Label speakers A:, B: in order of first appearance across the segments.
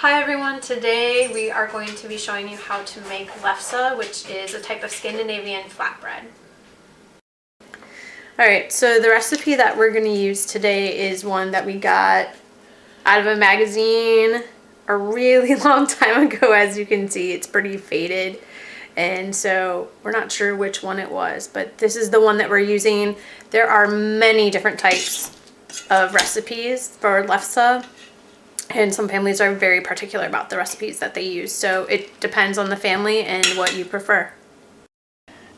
A: Hi everyone, today we are going to be showing you how to make lefse, which is a type of Scandinavian flatbread. Alright, so the recipe that we're going to use today is one that we got out of a magazine a really long time ago. As you can see, it's pretty faded, and so we're not sure which one it was, but this is the one that we're using. There are many different types of recipes for lefse, and some families are very particular about the recipes that they use, so it depends on the family and what you prefer.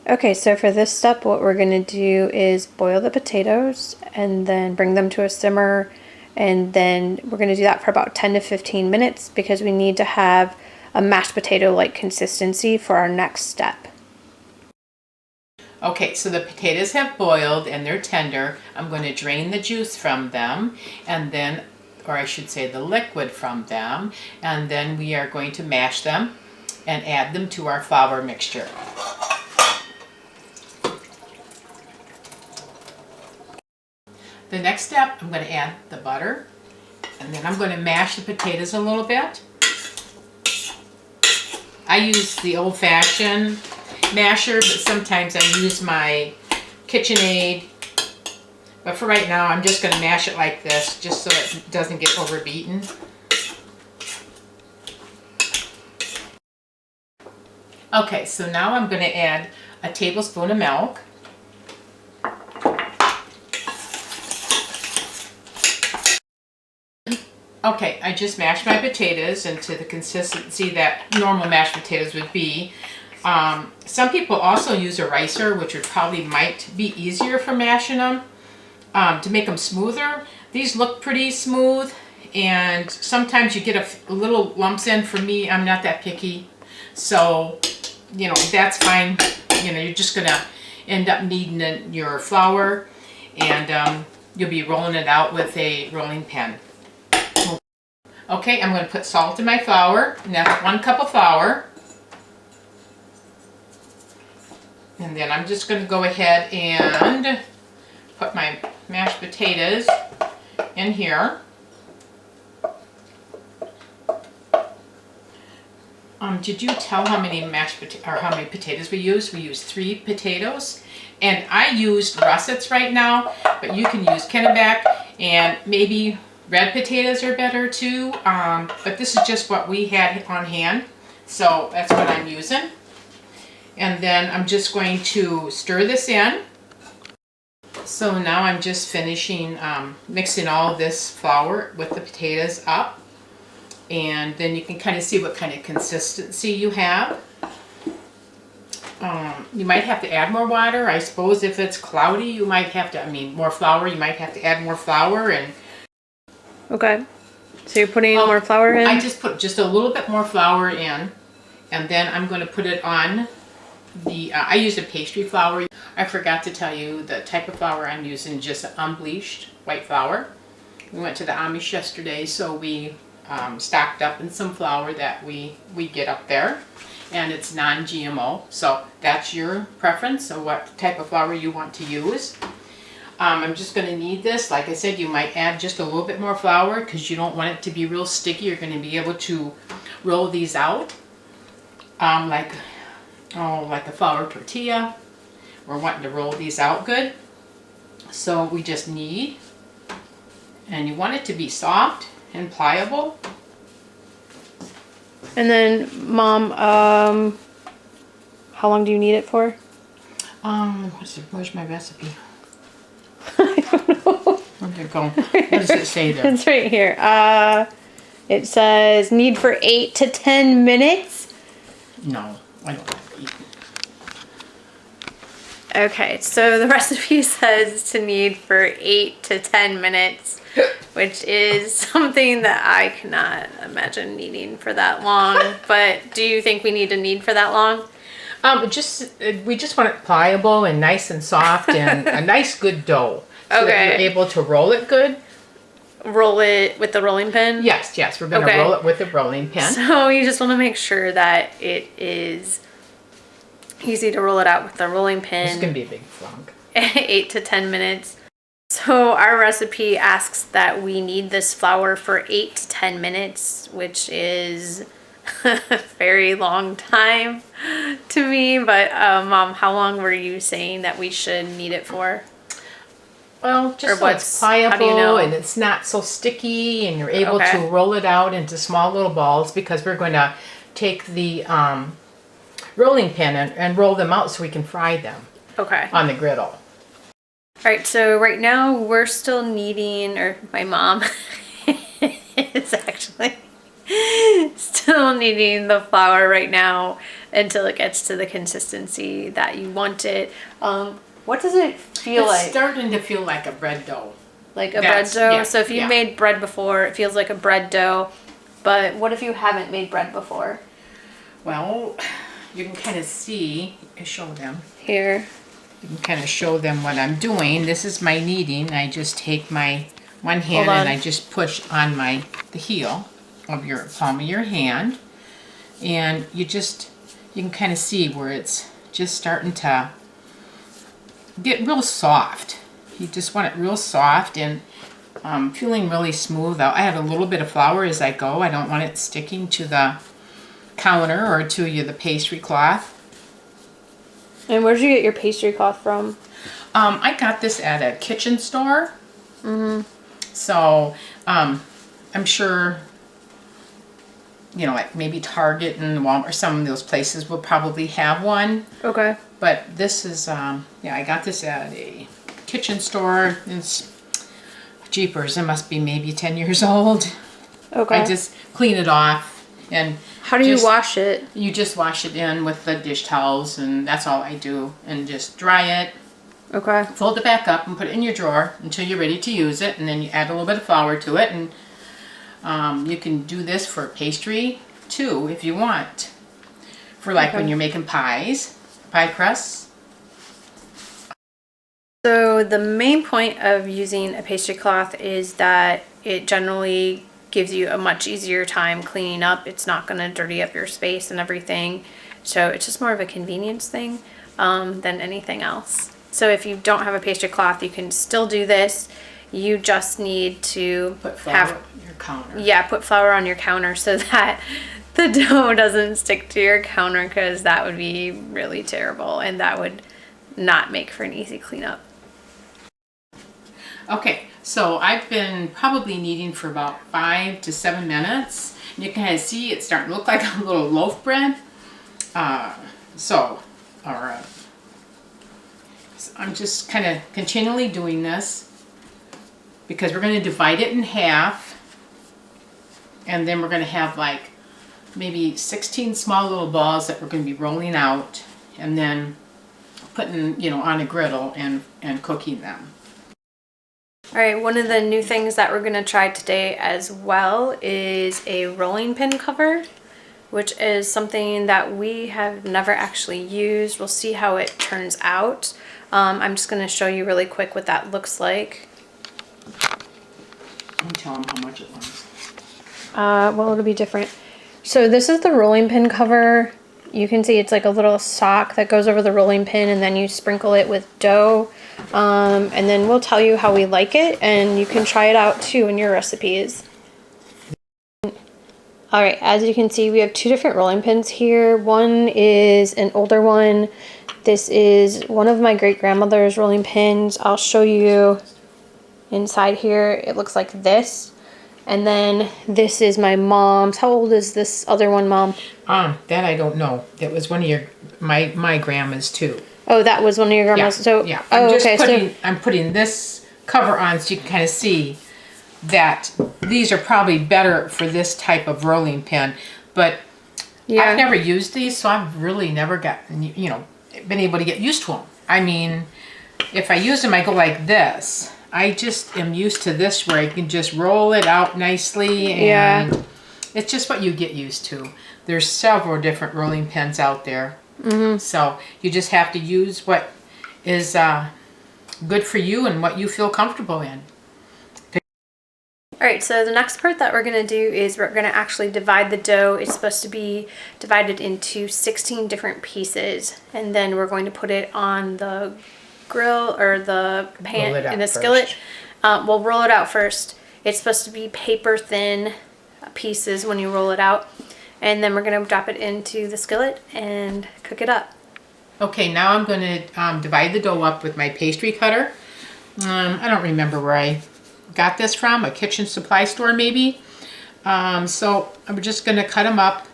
A: Okay, so for this step, what we're going to do is boil the potatoes and then bring them to a simmer, and then we're going to do that for about 10 to 15 minutes because we need to have a mashed potato-like consistency for our next step.
B: Okay, so the potatoes have boiled and they're tender. I'm going to drain the juice from them, and then, or I should say the liquid from them, and then we are going to mash them and add them to our flour mixture. The next step, I'm going to add the butter, and then I'm going to mash the potatoes a little bit. I use the old-fashioned masher, but sometimes I use my KitchenAid. But for right now, I'm just going to mash it like this, just so it doesn't get overbeaten. Okay, so now I'm going to add a tablespoon of milk. Okay, I just mashed my potatoes into the consistency that normal mashed potatoes would be. Some people also use a ricer, which might be easier for mashing them. To make them smoother. These look pretty smooth, and sometimes you get a little lumps in. For me, I'm not that picky, so you know that's fine. You know, you're just gonna end up kneading your flour, and you'll be rolling it out with a rolling pin. Okay, I'm going to put salt in my flour, and that's 1 cup of flour. And then I'm just going to go ahead and put my mashed potatoes in here. Did you tell how many how many potatoes we used? We used 3 potatoes, and I used russets right now, but you can use Kennebec, and maybe red potatoes are better too. But this is just what we had on hand, so that's what I'm using. And then I'm just going to stir this in. So now I'm just finishing mixing all of this flour with the potatoes up, and then you can kind of see what kind of consistency you have. You might have to add more water. I suppose if it's cloudy, you might have to, more flour, you might have to add more flour. And
A: Okay, so you're putting more flour in?
B: I just put just a little bit more flour in, and then I'm going to put it on the, I used a pastry flour. I forgot to tell you the type of flour I'm using, just unbleached white flour. We went to the Amish yesterday, so we stocked up in some flour that we get up there, and it's non-GMO, so that's your preference of what type of flour you want to use. I'm just going to knead this. Like I said, you might add just a little bit more flour because you don't want it to be real sticky. You're going to be able to roll these out like a flour tortilla. We're wanting to roll these out good. So we just knead, and you want it to be soft and pliable.
A: And then, Mom, how long do you knead it for?
B: Where's my recipe?
A: I don't know.
B: Where'd it go? What does it say there?
A: It's right here. It says knead for 8 to 10 minutes.
B: No, I don't have to eat.
A: Okay, so the recipe says to knead for 8 to 10 minutes, which is something that I cannot imagine kneading for that long. But do you think we need to knead for that long?
B: We just want it pliable and nice and soft and a nice good dough. So that you're able to roll it good.
A: Roll it with the rolling pin?
B: Yes, we're going to roll it with the rolling pin.
A: So you just want to make sure that it is easy to roll it out with the rolling pin.
B: It's going to be a big flunk.
A: 8 to 10 minutes. So our recipe asks that we knead this flour for 8 to 10 minutes, which is a very long time to me. But Mom, how long were you saying that we should knead it for?
B: Well, just so it's pliable,
A: how do you know?
B: and it's not so sticky, and you're able
A: Okay.
B: to roll it out into small little balls, because we're going to take the rolling pin and roll them out so we can fry them
A: Okay.
B: on the griddle.
A: All right, so right now we're still kneading, or my mom is actually still kneading the flour right now until it gets to the consistency that you want it. What does it feel like?
B: It's starting to feel like a bread dough.
A: Like a bread dough?
B: Yeah,
A: So if you
B: yeah.
A: made bread before, it feels like a bread dough. But what if you haven't made bread before?
B: Well, you can kind of see, show them.
A: Here.
B: You can kind of show them what I'm doing. This is my kneading. I just take my one hand and I just push on the heel of your palm of your hand. And you can kind of see where it's just starting to get real soft. You just want it real soft and feeling really smooth out. I add a little bit of flour as I go. I don't want it sticking to the counter or to the pastry cloth.
A: And where did you get your pastry cloth from?
B: I got this at a kitchen store. So I'm sure, like maybe Target and Walmart, some of those places will probably have one.
A: Okay.
B: But this is, I got this at a kitchen store. It's jeepers, it must be maybe 10 years old.
A: Okay.
B: I just clean it off. And
A: how do you wash it?
B: You just wash it in with the dish towels, and that's all I do. And just dry it.
A: Okay.
B: Fold it back up and put it in your drawer until you're ready to use it. And then you add a little bit of flour to it. And you can do this for pastry too, if you want. For like when you're making pies, pie crusts.
A: So the main point of using a pastry cloth is that it generally gives you a much easier time cleaning up. It's not going to dirty up your space and everything. So it's just more of a convenience thing than anything else. So if you don't have a pastry cloth, you can still do this. You just need to
B: put flour on your counter.
A: Yeah, put flour on your counter so that the dough doesn't stick to your counter, because that would be really terrible and that would not make for an easy cleanup.
B: Okay, so I've been probably kneading for about 5 to 7 minutes. You can kind of see it's starting to look like a little loaf bread. So I'm just kind of continually doing this because we're going to divide it in half. And then we're going to have like maybe 16 small little balls that we're going to be rolling out and then putting, on a griddle and cooking them.
A: All right, one of the new things that we're going to try today as well is a rolling pin cover, which is something that we have never actually used. We'll see how it turns out. I'm just going to show you really quick what that looks like.
B: And tell them how much it was.
A: Well, it'll be different. So this is the rolling pin cover. You can see it's like a little sock that goes over the rolling pin, and then you sprinkle it with dough. And then we'll tell you how we like it, and you can try it out too in your recipes. All right, as you can see, we have 2 different rolling pins here. One is an older one. This is one of my great-grandmother's rolling pins. I'll show you inside here. It looks like this. And then this is my mom's. How old is this other one, Mom?
B: That I don't know. That was one of my grandma's too.
A: Oh, that was one of your grandma's.
B: Yeah.
A: So
B: yeah. I'm putting this cover on so you can kind of see that these are probably better for this type of rolling pin. But I've never used these, so I've really never been able to get used to them. I mean, if I use them, I go like this. I just am used to this where I can just roll it out nicely, and it's just what you get used to. There's several different rolling pins out there. So you just have to use what is good for you and what you feel comfortable in.
A: All right, so the next part that we're going to do is we're going to actually divide the dough. It's supposed to be divided into 16 different pieces, and then we're going to put it on the grill or the
B: Roll
A: pan
B: it out
A: in the
B: first.
A: skillet. We'll roll it out first. It's supposed to be paper thin pieces when you roll it out. And then we're going to drop it into the skillet and cook it up.
B: Okay, now I'm going to divide the dough up with my pastry cutter. I don't remember where I got this from, a kitchen supply store maybe. So I'm just going to cut them up,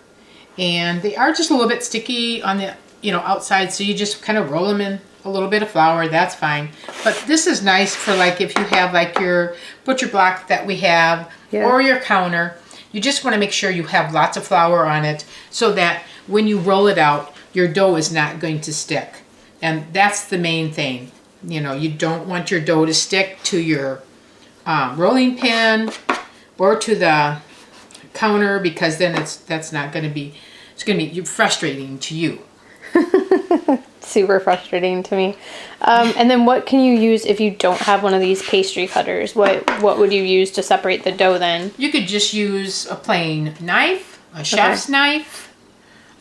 B: and they are just a little bit sticky on the outside, so you just kind of roll them in a little bit of flour. That's fine. But this is nice for like if you have like your butcher block that we have, or your counter. You just want to make sure you have lots of flour on it so that when you roll it out, your dough is not going to stick. And that's the main thing. You don't want your dough to stick to your rolling pin or to the counter, because then it's going to be frustrating to you.
A: Super frustrating to me. And then what can you use if you don't have one of these pastry cutters? What would you use to separate the dough then?
B: You could just use a plain knife, a chef's knife.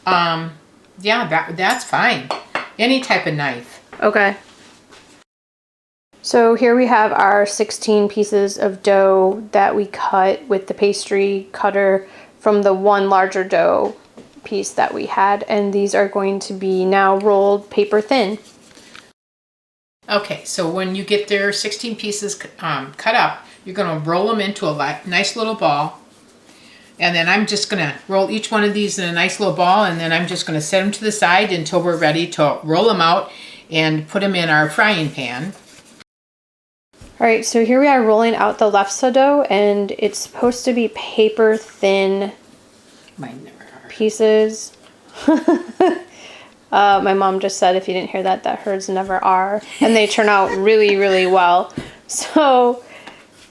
B: Yeah, that's fine. Any type of knife.
A: Okay. So here we have our 16 pieces of dough that we cut with the pastry cutter from the one larger dough piece that we had, and these are going to be now rolled paper thin.
B: Okay, so when you get their 16 pieces cut up, you're going to roll them into a nice little ball. And then I'm just going to roll each one of these in a nice little ball, and then I'm just going to set them to the side until we're ready to roll them out and put them in our frying pan.
A: All right, so here we are rolling out the lefse dough, and it's supposed to be paper thin pieces. My mom just said, if you didn't hear that hers never are. And they turn out really, really well. So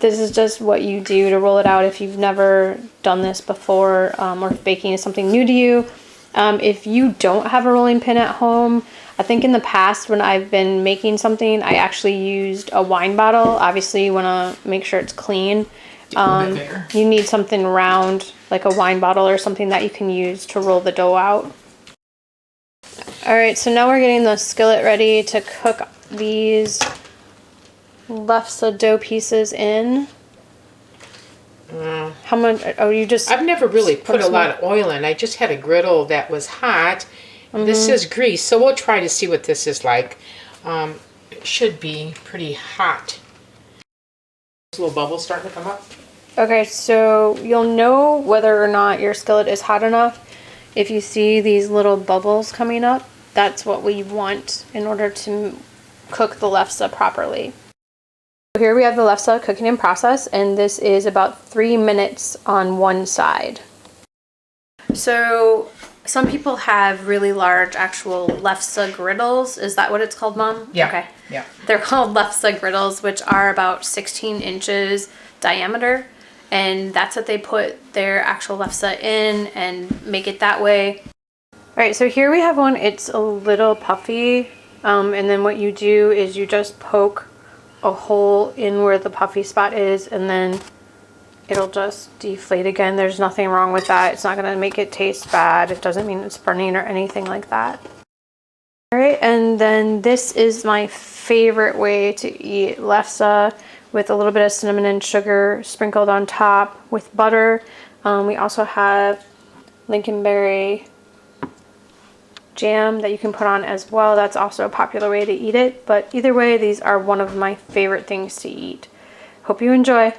A: this is just what you do to roll it out if you've never done this before, or if baking is something new to you. If you don't have a rolling pin at home, I think in the past when I've been making something, I actually used a wine bottle. Obviously you want to make sure it's clean. You need something round, like a wine bottle or something that you can use to roll the dough out. All right, so now we're getting the skillet ready to cook these lefse dough pieces in. How much? Oh, you just...
B: I've never really put a lot of oil in. I just had a griddle that was hot. This is grease, so we'll try to see what this is like. It should be pretty hot. Little bubbles starting to come up.
A: Okay, so you'll know whether or not your skillet is hot enough if you see these little bubbles coming up. That's what we want in order to cook the lefse properly. So here we have the lefse cooking in process, and this is about 3 minutes on one side. So some people have really large actual lefse griddles. Is that what it's called, Mom?
B: Yeah.
A: Okay.
B: Yeah.
A: They're called lefse griddles, which are about 16 inches diameter. And that's what they put their actual lefse in and make it that way. All right, so here we have one. It's a little puffy. And then what you do is you just poke a hole in where the puffy spot is, and then it'll just deflate again. There's nothing wrong with that. It's not going to make it taste bad. It doesn't mean it's burning or anything like that. All right, and then this is my favorite way to eat lefse, with a little bit of cinnamon and sugar sprinkled on top with butter. We also have lingonberry jam that you can put on as well. That's also a popular way to eat it. But either way, these are one of my favorite things to eat. Hope you enjoy.